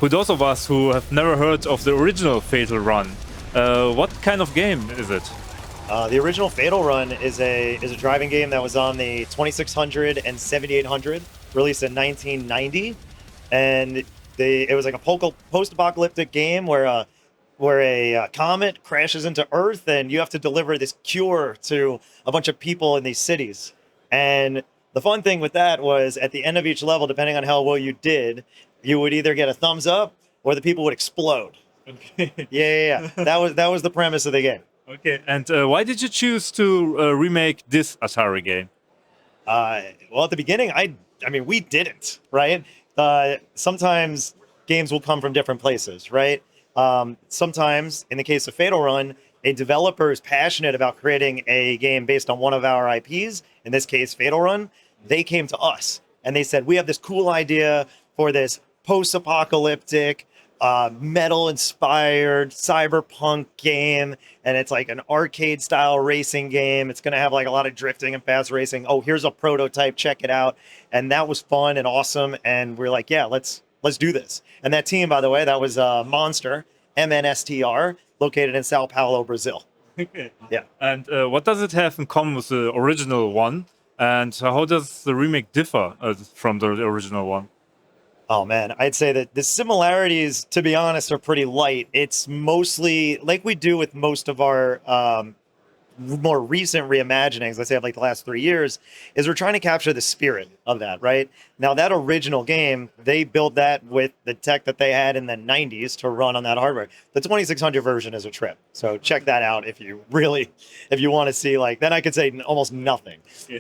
for those of us who have never heard of the original Fatal Run, what kind of game is it? The original Fatal Run is a driving game that was on the 2600 and 7800, released in 1990, and it was like a post-apocalyptic game where a comet crashes into Earth, and you have to deliver this cure to a bunch of people in these cities. And the fun thing with that was at the end of each level, depending on how well you did, you would either get a thumbs up or the people would explode. Okay. Yeah. That was the premise of the game. Okay, and why did you choose to remake this Atari game? Well, at the beginning, I mean, we didn't, right? Sometimes games will come from different places, right? Sometimes, in the case of Fatal Run, a developer is passionate about creating a game based on one of our IPs, in this case, Fatal Run. They came to us, and they said, we have this cool idea for this post-apocalyptic, metal-inspired cyberpunk game, and it's like an arcade-style racing game. It's going to have like a lot of drifting and fast racing. Oh, here's a prototype. Check it out. And that was fun and awesome. And we're like, yeah, let's do this. And that team, by the way, that was Monster, MNSTR, located in Sao Paulo, Brazil. Okay. Yeah. And what does it have in common with the original one? And how does the remake differ from the original one? Oh, man, I'd say that the similarities, to be honest, are pretty light. It's mostly like we do with most of our more recent reimaginings, let's say of like the last 3 years, is we're trying to capture the spirit of that, right? Now, that original game, they built that with the tech that they had in the 90s to run on that hardware. The 2600 version is a trip. So check that out if you want to see, like, then I could say almost nothing. Yeah.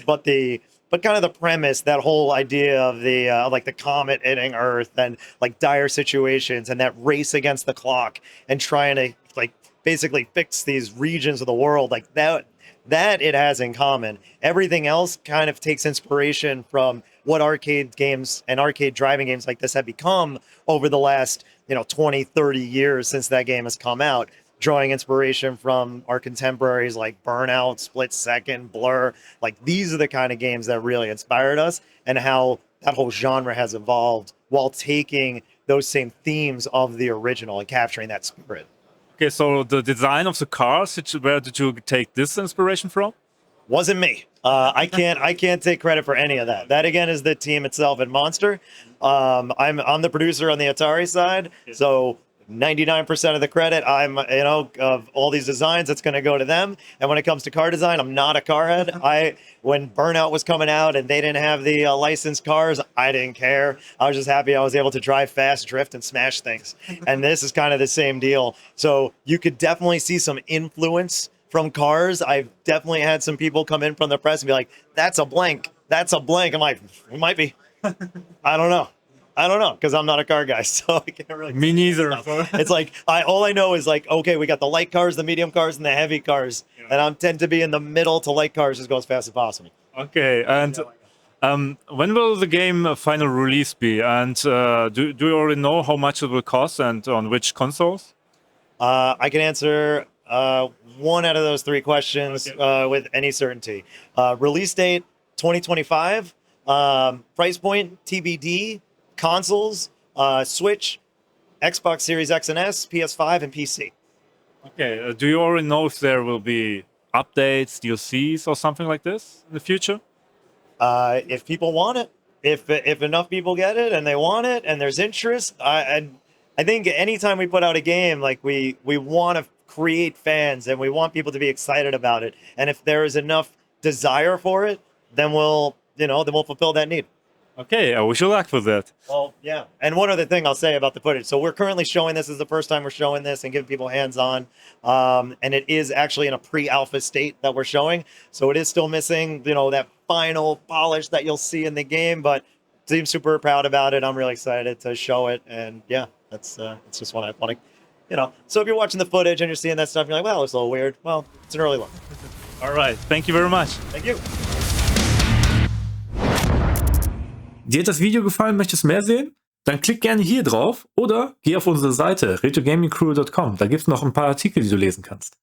But kind of the premise, that whole idea of the like the comet hitting Earth and like dire situations and that race against the clock and trying to like basically fix these regions of the world, like that it has in common. Everything else kind of takes inspiration from what arcade games and arcade driving games like this have become over the last 20, 30 years since that game has come out, drawing inspiration from our contemporaries like Burnout, Split Second, Blur. Like, these are the kind of games that really inspired us, and how that whole genre has evolved while taking those same themes of the original and capturing that spirit. Okay, so the design of the cars, where did you take this inspiration from? Wasn't me. I can't take credit for any of that. That again is the team itself at Monster. I'm the producer on the Atari side, so 99% of the credit, of all these designs, it's going to go to them. And when it comes to car design, I'm not a car head. When Burnout was coming out and they didn't have the licensed cars, I didn't care. I was just happy I was able to drive fast, drift, and smash things. And this is kind of the same deal. So you could definitely see some influence from cars. I've definitely had some people come in from the press and be like, that's a blank. That's a blank. I'm like, it might be. I don't know, because I'm not a car guy, so I can't really. Me neither. It's like all I know is like, okay, we got the light cars, the medium cars, and the heavy cars, and I tend to be in the middle to light cars, just go as fast as possible. Okay, and when will the game final release be? And do you already know how much it will cost and on which consoles? I can answer one out of those three questions with any certainty. Release date 2025. Price point TBD. Consoles, Switch, Xbox Series X and S, PS5, and PC. Okay, do you already know if there will be updates, DLCs, or something like this in the future? If people want it, if enough people get it and they want it and there's interest, I think anytime we put out a game, like we want to create fans and we want people to be excited about it. And if there is enough desire for it, then we'll fulfill that need. Okay, I wish you luck for that. Well, yeah. And one other thing I'll say about the footage. So we're currently showing this. This is the first time we're showing this and giving people hands-on. And it is actually in a pre-alpha state that we're showing. So it is still missing, that final polish that you'll see in the game. But I'm super proud about it. I'm really excited to show it. And yeah, it's just what I want to, So if you're watching the footage and you're seeing that stuff, you're like, well, it's a little weird. Well, it's an early look. All right. Thank you very much. Thank you. Dir hat das Video gefallen, möchtest mehr sehen? Dann klick gerne hier drauf oder geh auf unsere Seite retrogamingcrew.com. Da gibt es noch ein paar Artikel, die du lesen kannst.